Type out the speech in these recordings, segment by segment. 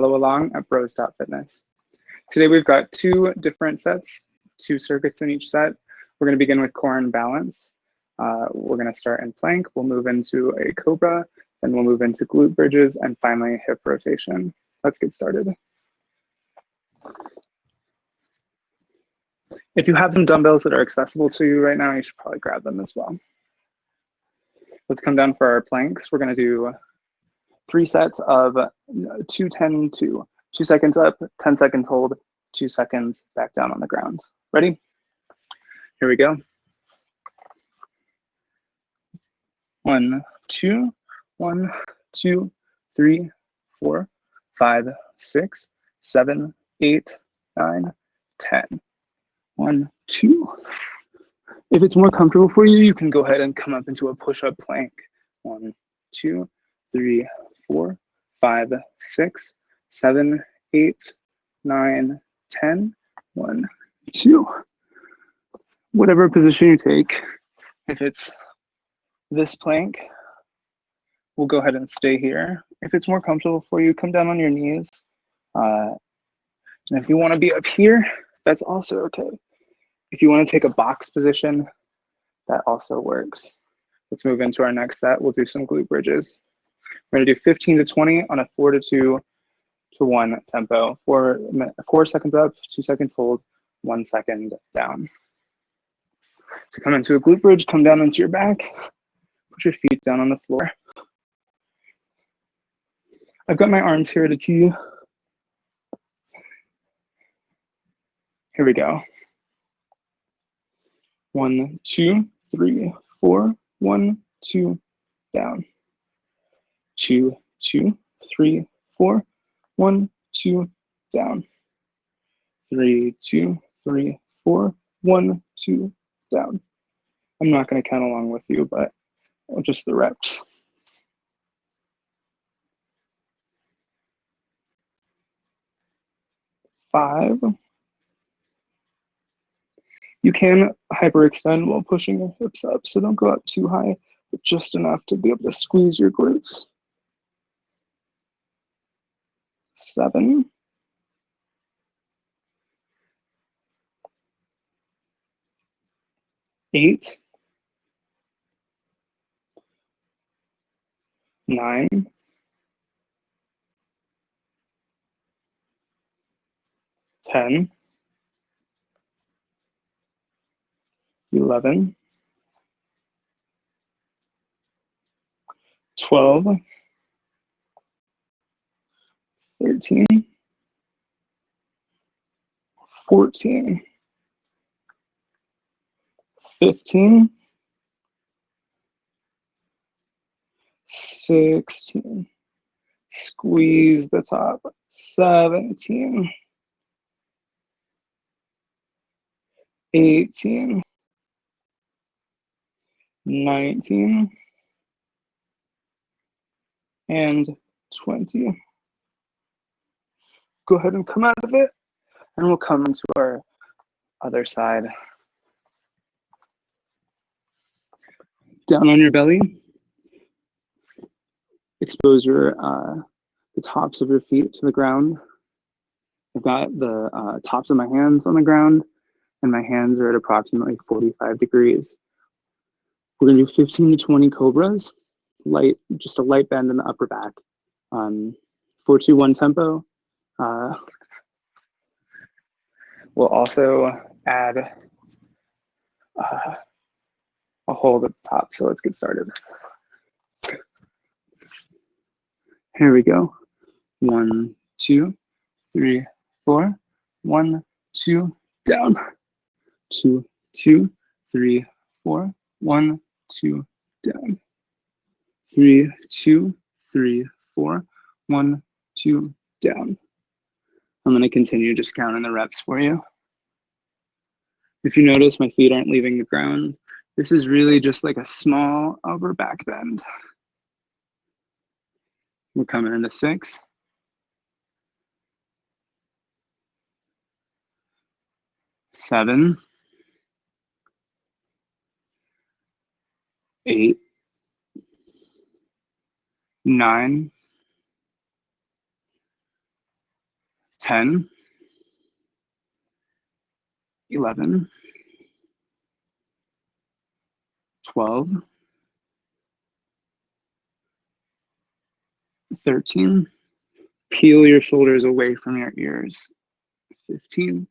follow along at Broz.Fitness. Today we've got two different sets, two circuits in each set. We're going to begin with core and balance. We're going to start in plank, we'll move into a cobra, then we'll move into glute bridges, and finally hip rotation. Let's get started. If you have some dumbbells that are accessible to you right now, you should probably grab them as well. Let's come down for our planks. We're going to do 3 sets of 2, 10, 2. 2 seconds up, 10 seconds hold, 2 seconds back down on the ground. Ready? Here we go. 1, 2, 1, 2, 3, 4, 5, 6, 7, 8, 9, 10. 1, 2. If it's more comfortable for you, you can go ahead and come up into a push-up plank. 1, 2, 3, 4, 5, 6, 7, 8, 9, 10. 1, 2. Whatever position you take, if it's this plank, we'll go ahead and stay here. If it's more comfortable for you, come down on your knees. And if you want to be up here, that's also okay. If you want to take a box position, that also works. Let's move into our next set. We'll do some glute bridges. We're going to do 15 to 20 on a 4 to 2 to 1 tempo. 4 seconds up, 2 seconds hold, 1 second down. So come into a glute bridge, come down into your back, put your feet down on the floor. I've got my arms here at a T. Here we go. 1, 2, 3, 4, 1, 2, down. 2, 2, 3, 4, 1, 2, down. 3, 2, 3, 4, 1, 2, down. I'm not going to count along with you, but just the reps. 5. You can hyperextend while pushing your hips up, so don't go up too high, but just enough to be able to squeeze your glutes. 7. 8. 9. 10. 11. 12. 13. 14. 15. 16. Squeeze the top. 17. 18. 19. And 20. Go ahead and come out of it, and we'll come into our other side. Down on your belly. Expose your the tops of your feet to the ground. I've got the tops of my hands on the ground, and my hands are at approximately 45 degrees. We're gonna do 15 to 20 cobras, just a light bend in the upper back. 4, 2, 1 tempo. We'll also add a hold at the top, so let's get started. Here we go. 1, 2, 3, 4. 1, 2, down. 2, 2, 3, 4. 1, 2, down. 3, 2, 3, 4. 1, 2, down. I'm going to continue just counting the reps for you. If you notice, my feet aren't leaving the ground. This is really just like a small upper back bend. We're coming into 6. 7. 8. 9. 10, 11, 12, 13. Peel your shoulders away from your ears. 15,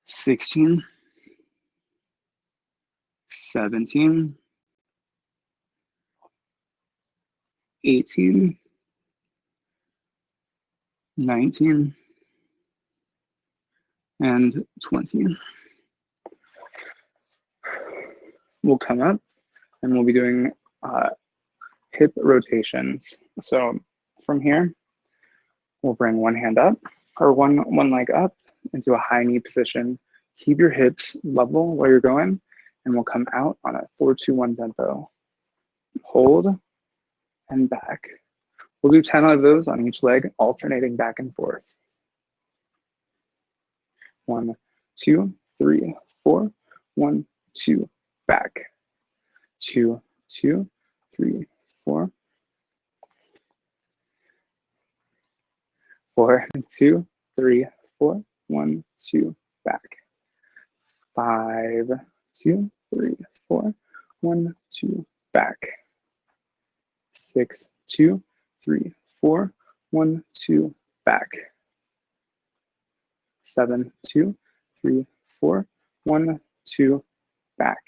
16, 17, 18, 19, and 20. We'll come up and we'll be doing hip rotations. So from here, we'll bring one hand up or one leg up into a high knee position. Keep your hips level where you're going, and we'll come out on a 4-2-1 tempo. Hold and back. We'll do 10 of those on each leg, alternating back and forth. 1, 2, 3, 4. 1, 2, back. 2, 2, 3, 4. 4, 2, 3, 4. 1, 2, back. 5, 2, 3, 4. 1, 2, back. 6, 2, 3, 4. 1, 2, back. 7, 2, 3, 4. 1, 2, back.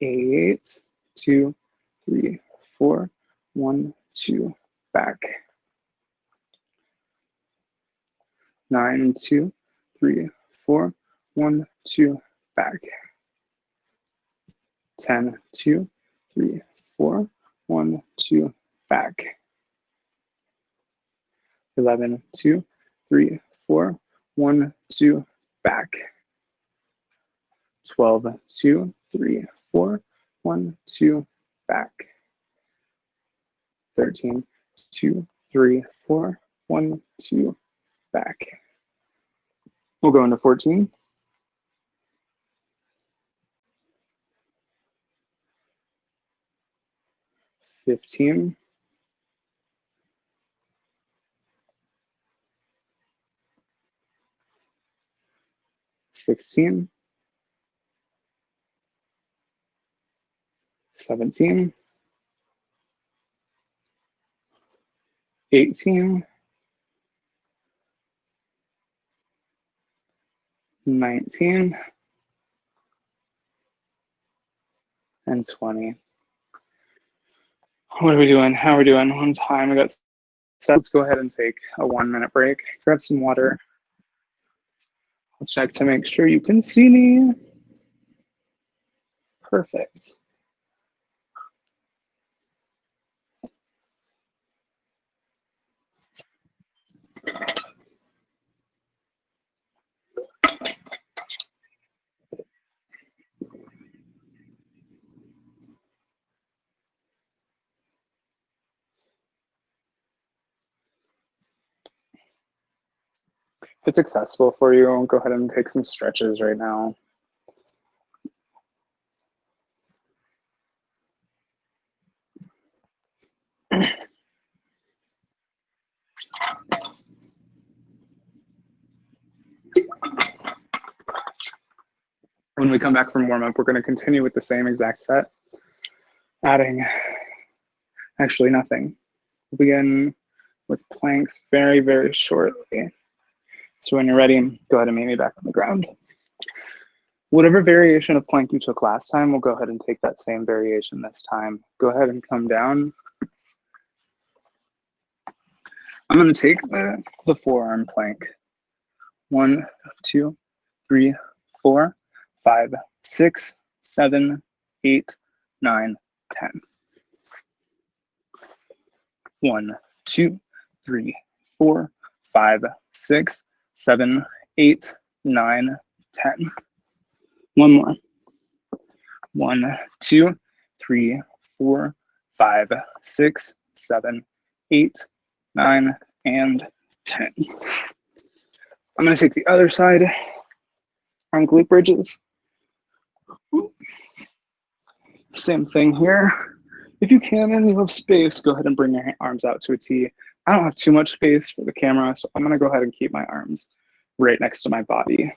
8, 2, 3, 4. 1, 2, back. 9, 2, 3, 4. 1, 2, back. 10, 2, 3, 4. 1, 2, back. 11, 2, 3, 4. 1, 2, back. 12, 2, 3, 4. 1, 2, back. 13, 2, 3, 4. 1, 2, back. We'll go into 14. 15. 16. 17. 18. 19. And 20. What are we doing? How are we doing? On time. We got set. Let's go ahead and take a 1-minute break. Grab some water. I'll check to make sure you can see me. Perfect. If it's accessible for you, I'll go ahead and take some stretches right now. When we come back from warm-up, we're going to continue with the same exact set, adding actually nothing. We'll begin with planks very, very shortly. So when you're ready, go ahead and meet me back on the ground. Whatever variation of plank you took last time, we'll go ahead and take that same variation this time. Go ahead and come down. I'm going to take the forearm plank. 1, 2, 3, 4, 5, 6, 7, 8, 9, 10. 1, 2, 3, 4, 5, 6, 7, 8, 9, 10. One more. 1, 2, 3, 4, 5, 6, 7, 8, 9, and 10. I'm going to take the other side on glute bridges. Same thing here. If you can and you have space, go ahead and bring your arms out to a T. I don't have too much space for the camera, so I'm gonna go ahead and keep my arms right next to my body.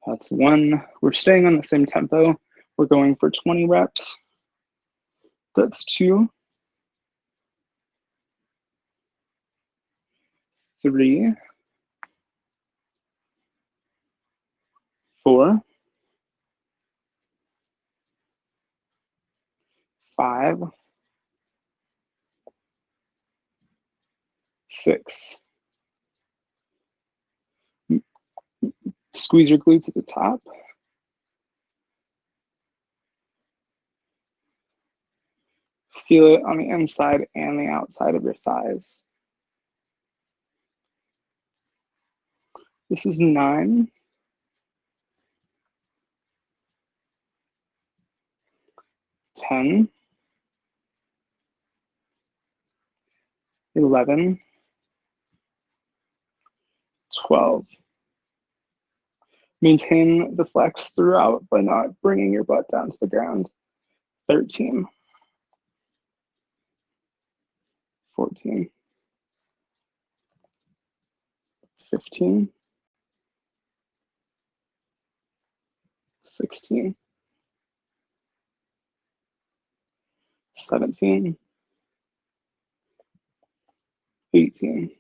That's 1. We're staying on the same tempo. We're going for 20 reps. That's 2, 3, 4, 5, 6. Squeeze your glutes at the top. Feel it on the inside and the outside of your thighs. This is 9. 10. 11. 12. Maintain the flex throughout by not bringing your butt down to the ground. 13. 14. 15. 16. 17. 18.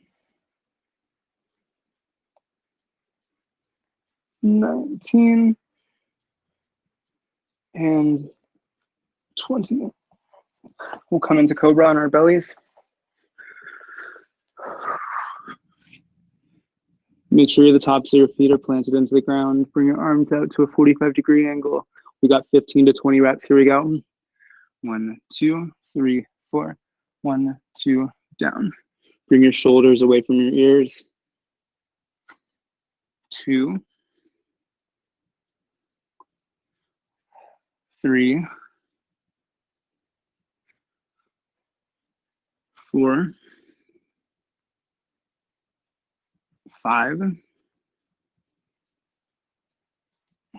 19. And 20. We'll come into cobra on our bellies. Make sure the tops of your feet are planted into the ground. Bring your arms out to a 45-degree angle. We got 15 to 20 reps. Here we go. 1, 2, 3, 4. 1, 2, down. Bring your shoulders away from your ears. 2, 3, 4, 5,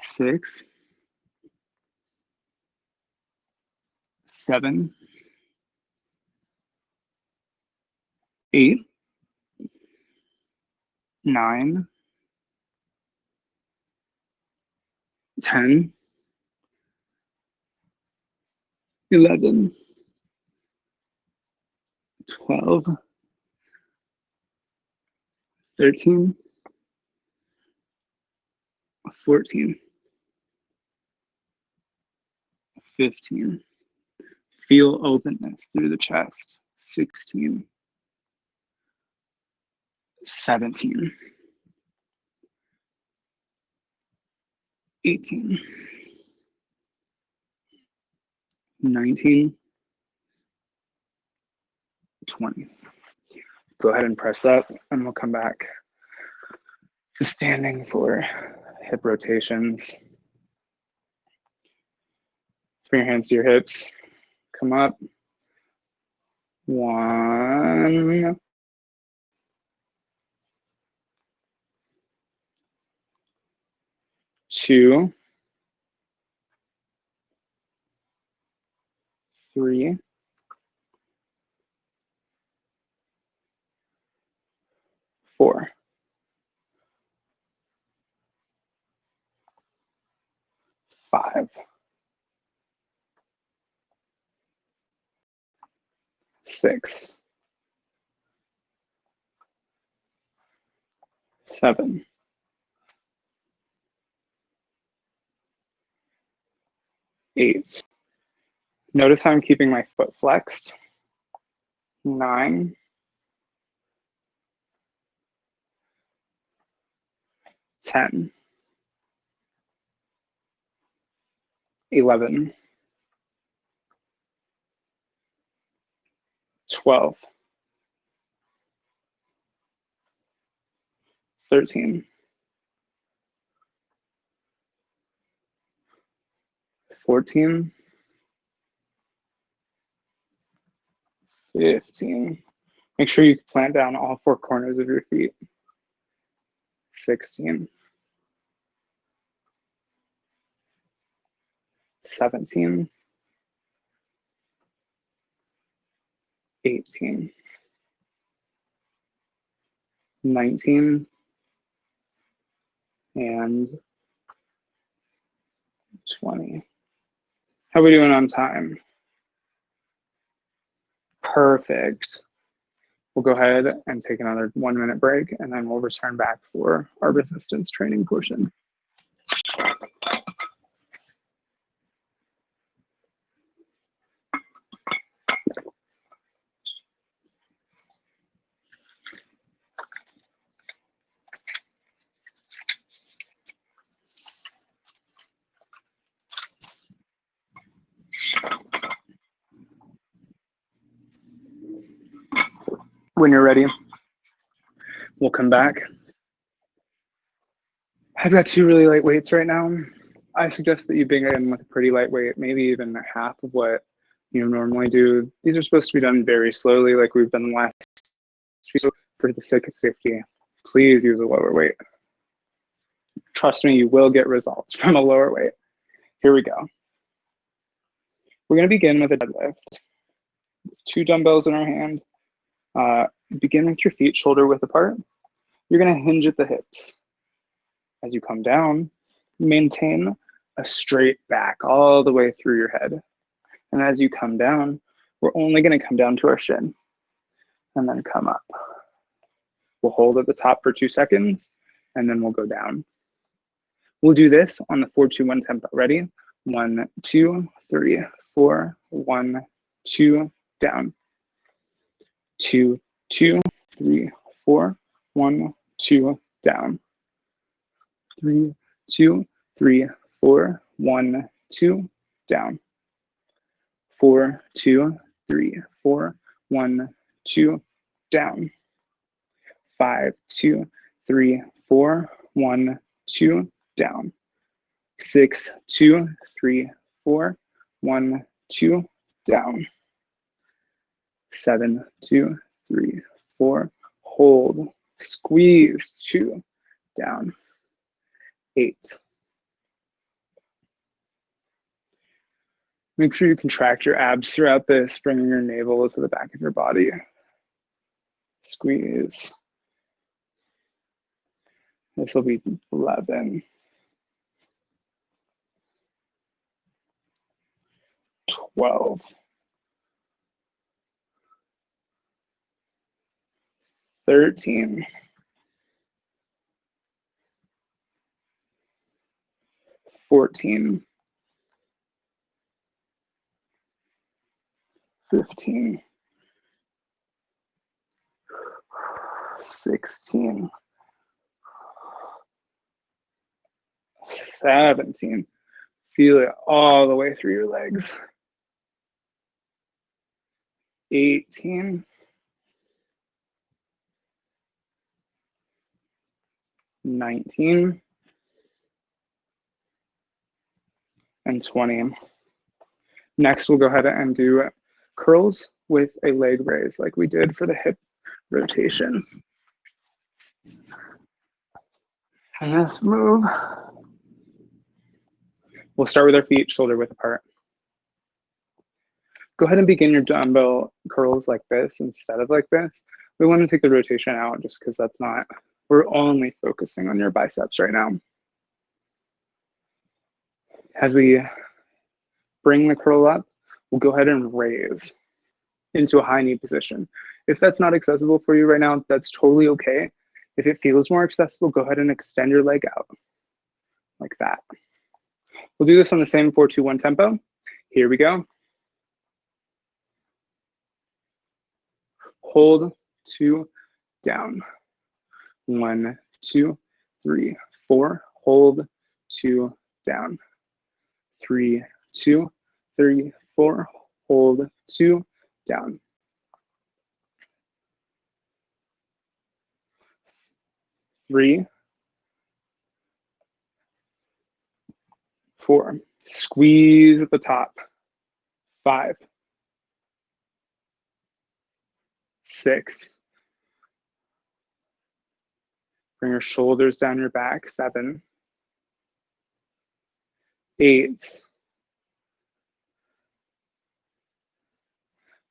6, 7, 8, 9, 10, 11, 12, 13, 14, 15. Feel openness through the chest. 16, 17, 18, 19, 20. Go ahead and press up, and we'll come back to standing for hip rotations. Bring your hands to your hips. Come up. 1, 2, 3, 4, 5, 6, 7, 8. Notice how I'm keeping my foot flexed. 9, 10, 11, 12, 13, 14, 15. Make sure you plant down all 4 corners of your feet. 16, 17, 18, 19, and 20. How are we doing on time? Perfect. We'll go ahead and take another 1 minute break, and then we'll return back for our resistance training portion. When you're ready, we'll come back. I've got 2 really light weights right now. I suggest that you begin with a pretty lightweight, maybe even half of what you normally do. These are supposed to be done very slowly, like we've done the last few. So for the sake of safety, please use a lower weight. Trust me, you will get results from a lower weight. Here we go. We're going to begin with a deadlift. 2 dumbbells in our hand. Begin with your feet shoulder width apart. You're going to hinge at the hips. As you come down, maintain a straight back all the way through your head. And as you come down, we're only going to come down to our shin and then come up. We'll hold at the top for 2 seconds and then we'll go down. We'll do this on the 4-2-1 tempo. Ready? 1, 2, 3, 4, 1, 2, down. 2, 2, 3, 4, 1, 2, down. 3, 2, 3, 4, 1, 2, down. 4, 2, 3, 4, 1, 2, down. 5, 2, 3, 4, 1, 2, down. 6, 2, 3, 4, 1, 2, down. 7, 2, 3, 4, hold, squeeze, 2, down. 8. Make sure you contract your abs throughout this, bringing your navel to the back of your body. Squeeze. This will be 11. 12. 13. 14. 15. 16. 17. Feel it all the way through your legs. 18. 19. And 20. Next, we'll go ahead and do curls with a leg raise like we did for the hip rotation. And this move, we'll start with our feet shoulder width apart. Go ahead and begin your dumbbell curls like this instead of like this. We want to take the rotation out just because that's not, we're only focusing on your biceps right now. As we bring the curl up, we'll go ahead and raise into a high knee position. If that's not accessible for you right now, that's totally okay. If it feels more accessible, go ahead and extend your leg out like that. We'll do this on the same 4-2-1 tempo. Here we go. Hold, 2, down. 1, 2, 3, 4. Hold, 2, down. 3, 2, 3, 4. Hold, 2, down. 3, 4. Squeeze at the top. 5, 6. Bring your shoulders down your back. 7, 8,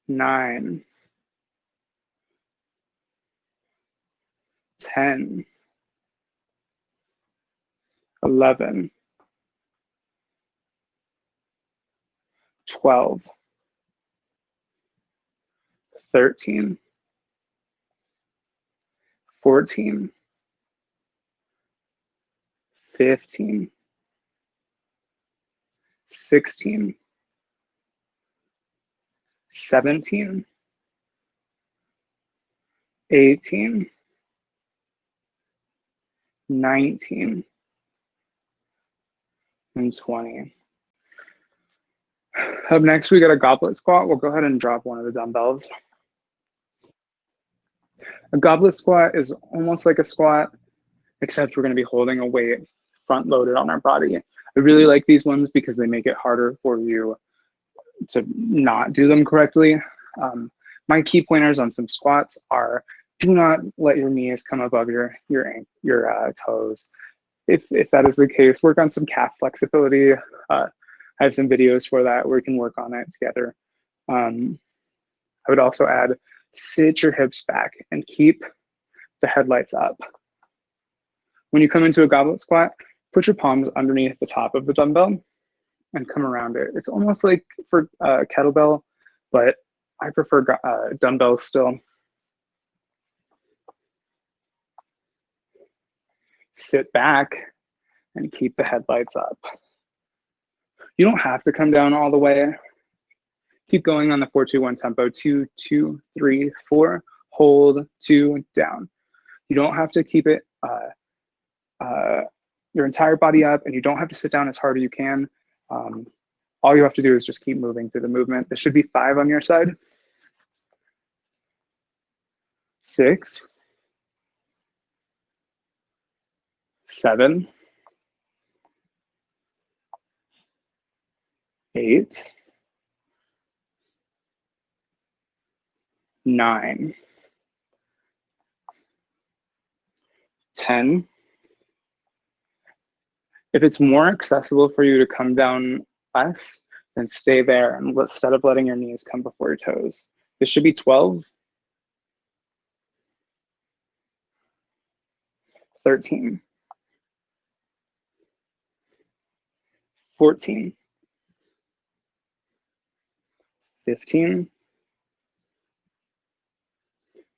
9, 10, 11, 12, 13, 14, 15, 16, 17, 18, 19, and 20. Up next, we got a goblet squat. We'll go ahead and drop one of the dumbbells. A goblet squat is almost like a squat, except we're going to be holding a weight front loaded on our body. I really like these ones because they make it harder for you to not do them correctly. My key pointers on some squats are: do not let your knees come above your toes. If that is the case, work on some calf flexibility. I have some videos for that where we can work on it together. I would also add, sit your hips back and keep the headlights up. When you come into a goblet squat, put your palms underneath the top of the dumbbell and come around it. It's almost like for kettlebell, but I prefer dumbbells still. Sit back and keep the headlights up. You don't have to come down all the way. Keep going on the 4-2-1 tempo. 2, 2, 3, 4. Hold, 2, down. You don't have to keep it your entire body up, and you don't have to sit down as hard as you can. All you have to do is just keep moving through the movement. There should be 5 on your side. 6, 7, 8, 9, 10. If it's more accessible for you to come down less, then stay there and instead of letting your knees come before your toes. This should be 12, 13, 14, 15,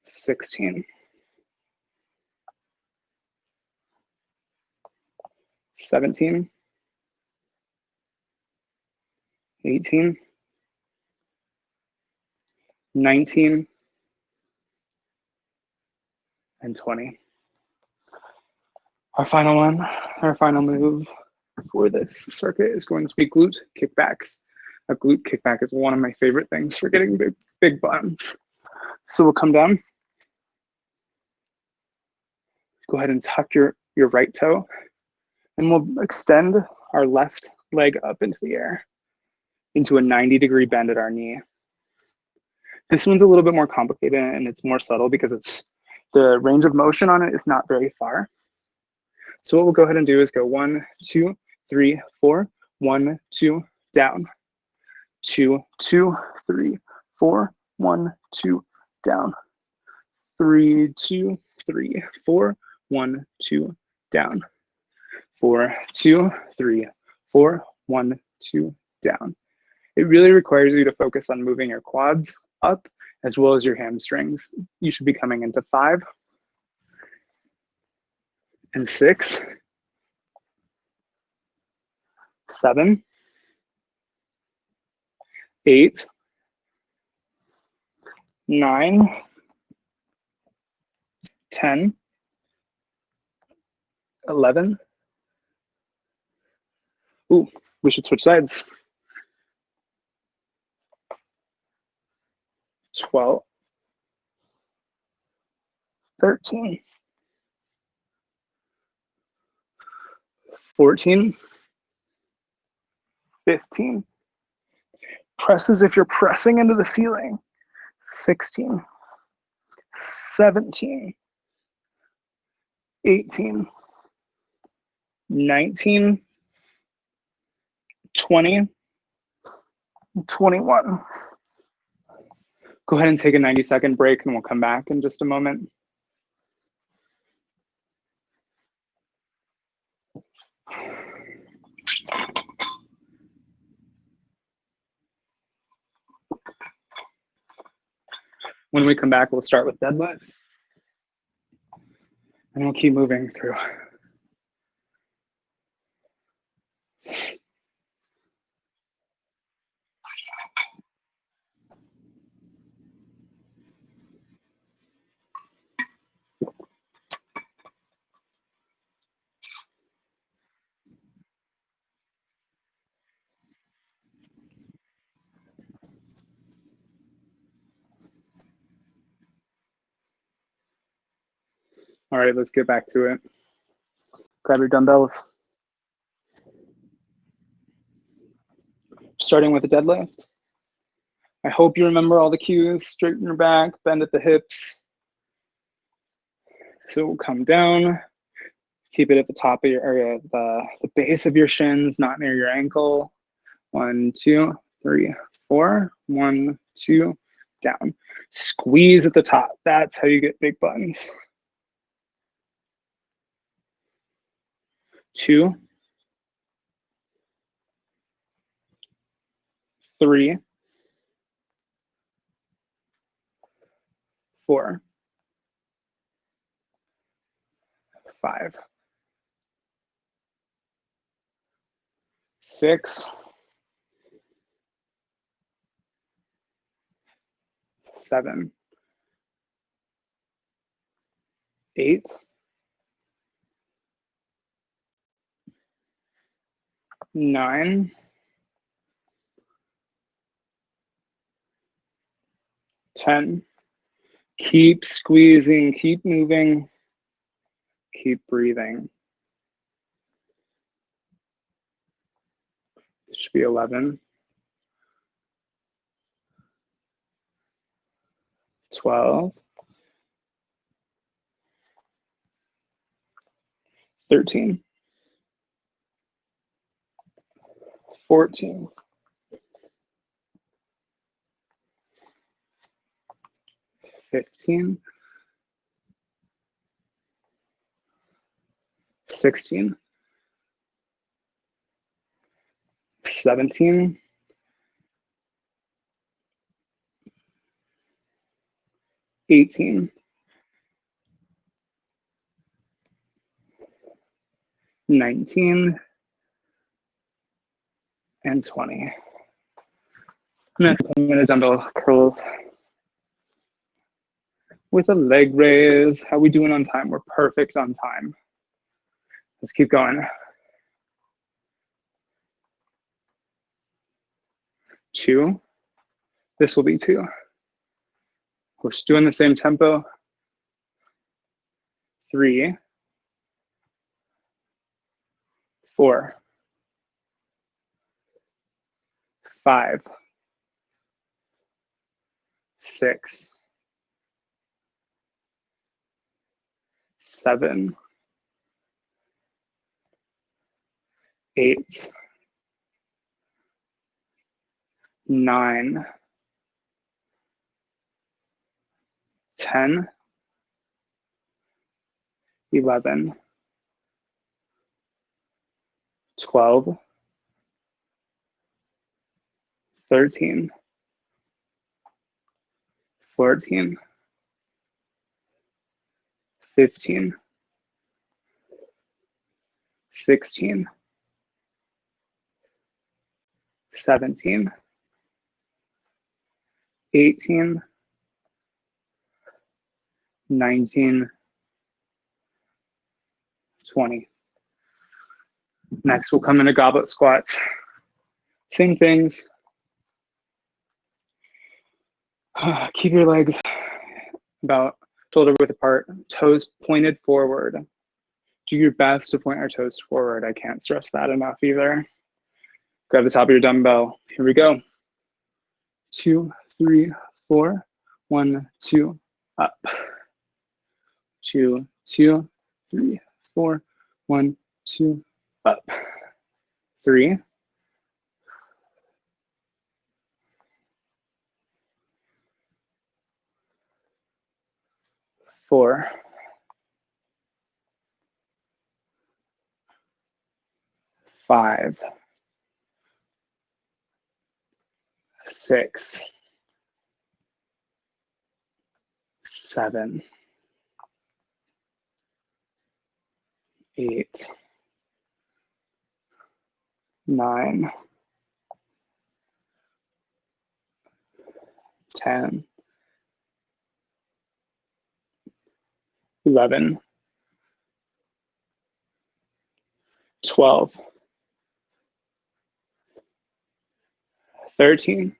16, 17, 18, 19, and 20. Our final move for this circuit is going to be glute kickbacks. A glute kickback is one of my favorite things for getting big buns. So we'll come down. Go ahead and tuck your right toe, and we'll extend our left leg up into the air, into a 90-degree bend at our knee. This one's a little bit more complicated and it's more subtle because the range of motion on it is not very far. So what we'll go ahead and do is go 1, 2, 3, 4, 1, 2, down, 2, 2, 3, 4, 1, 2, down, 3, 2, 3, 4, 1, 2, down, 4, 2, 3, 4, 1, 2, down. It really requires you to focus on moving your quads up as well as your hamstrings. You should be coming into 5 and 6, 7, 8, 9, 10, 11. Ooh, we should switch sides. 12, 13, 14, 15. Press as if you're pressing into the ceiling. 16, 17, 18, 19, 20, 21. Go ahead and take a 90-second break and we'll come back in just a moment. When we come back, we'll start with deadlifts, and we'll keep moving through. All right, let's get back to it. Grab your dumbbells. Starting with a deadlift. I hope you remember all the cues. Straighten your back, bend at the hips. So we'll come down. Keep it at the top of your area, the base of your shins, not near your ankle. 1, 2, 3, 4. 1, 2, down. Squeeze at the top. That's how you get big buttons. 2, 3, 4, 5, 6, 7, 8, 9, 10. Keep squeezing, keep moving, keep breathing. This should be 11, 12, 13, 14, 15, 16, 17, 18, 19, and 20. Next, I'm going to dumbbell curls with a leg raise. How we doing on time? We're perfect on time. Let's keep going. 2. This will be 2. We're just doing the same tempo. 3, 4, 5, 6, 7, 8, 9, 10, 11, 12, 13, 14, 15, 16, 17, 18, 19, 20. Next, we'll come into goblet squats. Same things. Keep your legs about shoulder width apart, toes pointed forward. Do your best to point our toes forward. I can't stress that enough either. Grab the top of your dumbbell. Here we go. 2, 3, 4. 1, 2, up. 2, 2, 3, 4. 1, 2, up. 3, 4, 5, 6, 7, 8, 9, 10, 11, 12, 13,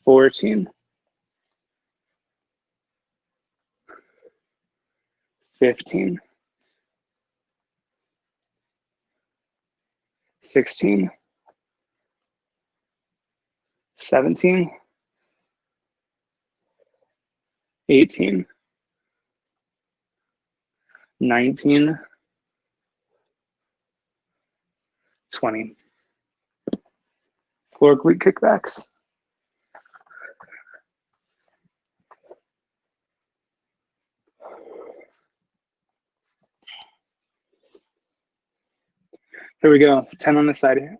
14, 15, 16, 17, 18, 19, 20. Floor glute kickbacks. Here we go. 10 on the side here.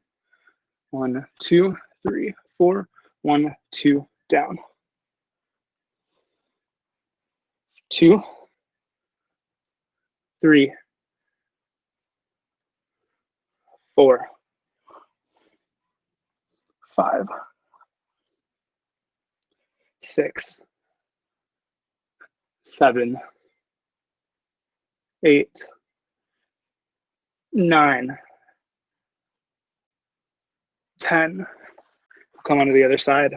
1, 2, 3, 4. 1, 2, down. 2, 3, 4, 5, 6, 7, 8, 9, 10. Come onto the other side.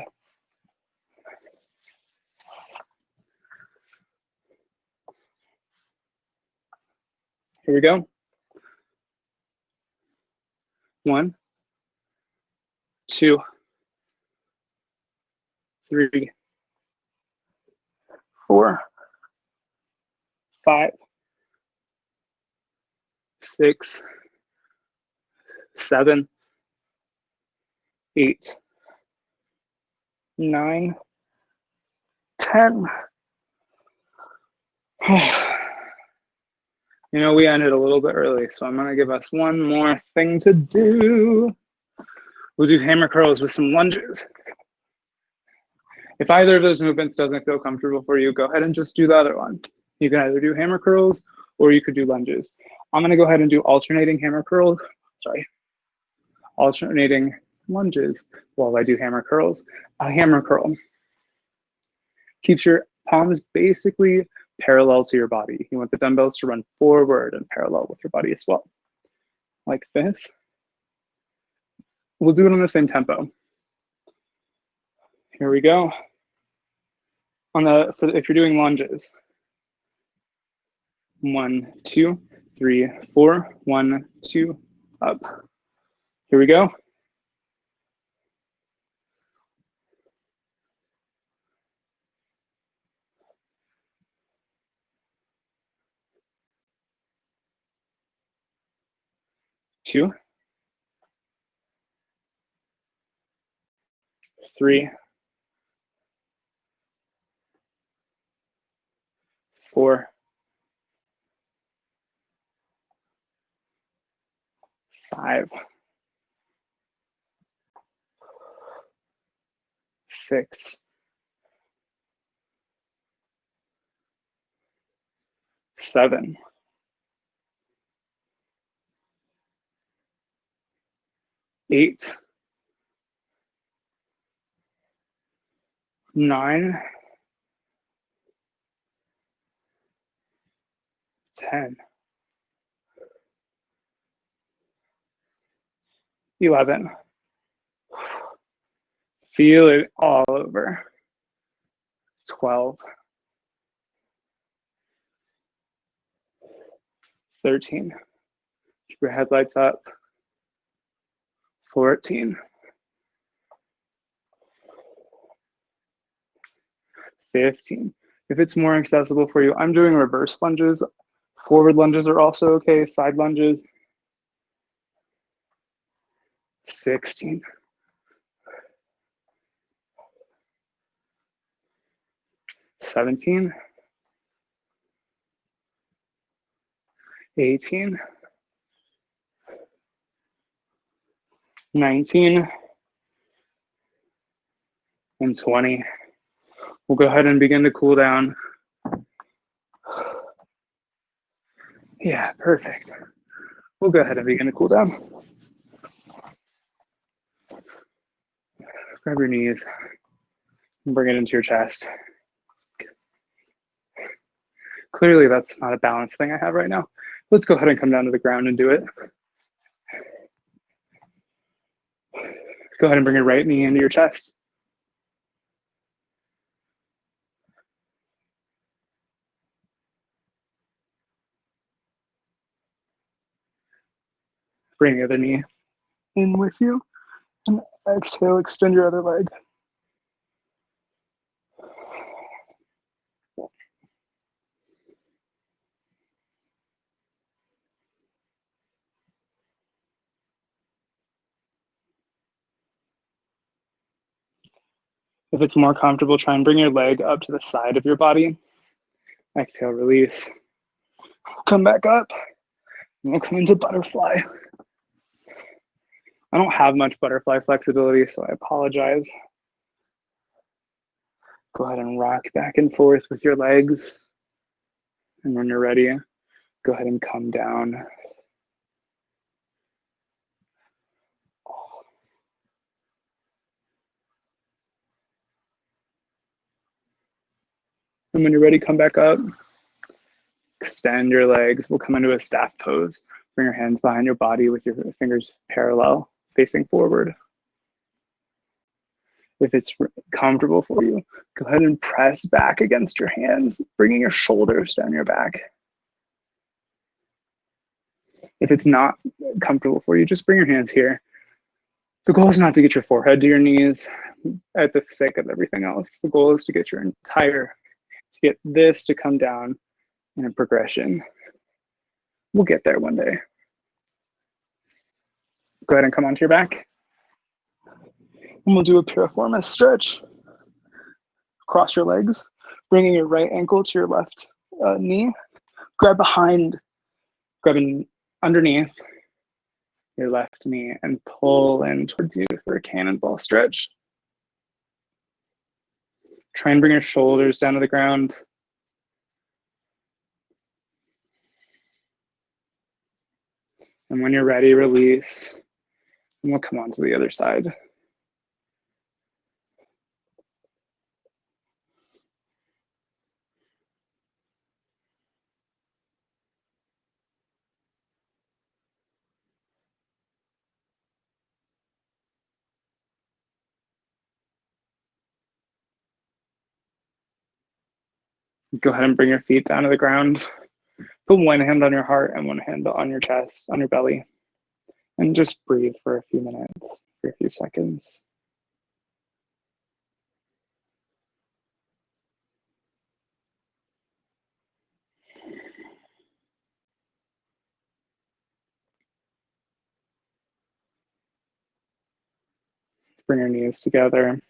Here we go. 1, 2, 3, 4, 5, 6, 7, 8, 9, 10. You know, we ended a little bit early, so I'm gonna give us one more thing to do. We'll do hammer curls with some lunges. If either of those movements doesn't feel comfortable for you, go ahead and just do the other one. You can either do hammer curls or you could do lunges. I'm gonna go ahead and do alternating alternating lunges while I do hammer curls. A hammer curl keeps your palms basically parallel to your body. You want the dumbbells to run forward and parallel with your body as well, like this. We'll do it on the same tempo. Here we go. If you're doing lunges, 1, 2, 3, 4, 1, 2, up. Here we go. Two, 3, 4, 5, 6, 7, 8, 9, 10, 11. Feel it all over. 12, 13. Keep your headlights up. 14, 15. If it's more accessible for you, I'm doing reverse lunges. Forward lunges are also okay. Side lunges. 16. 17. 18. 19. And 20. We'll go ahead and begin to cool down. Yeah, perfect. We'll go ahead and begin to cool down. Grab your knees and bring it into your chest. Clearly that's not a balance thing I have right now. Let's go ahead and come down to the ground and do it. Go ahead and bring your right knee into your chest. Bring the other knee in with you. And exhale, extend your other leg. If it's more comfortable, try and bring your leg up to the side of your body. Exhale, release. Come back up. And we'll come into butterfly. I don't have much butterfly flexibility, so I apologize. Go ahead and rock back and forth with your legs. And when you're ready, go ahead and come down. And when you're ready, come back up. Extend your legs. We'll come into a staff pose. Bring your hands behind your body with your fingers parallel, facing forward. If it's comfortable for you, go ahead and press back against your hands, bringing your shoulders down your back. If it's not comfortable for you, just bring your hands here. The goal is not to get your forehead to your knees at the sake of everything else. The goal is to get to get this to come down in a progression. We'll get there one day. Go ahead and come onto your back. And we'll do a piriformis stretch. Cross your legs, bringing your right ankle to your left knee. Grabbing underneath your left knee and pull in towards you for a cannonball stretch. Try and bring your shoulders down to the ground. And when you're ready, release. And we'll come on to the other side. Go ahead and bring your feet down to the ground. Put one hand on your heart and one hand on your chest, on your belly. And just breathe for a few minutes, for a few seconds. Bring your knees together.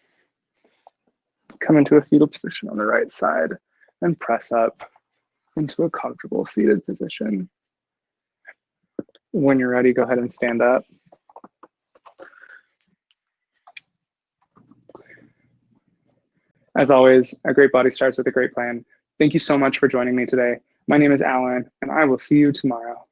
Come into a fetal position on the right side and press up into a comfortable seated position. When you're ready, go ahead and stand up. As always, a great body starts with a great plan. Thank you so much for joining me today. My name is Alan, and I will see you tomorrow.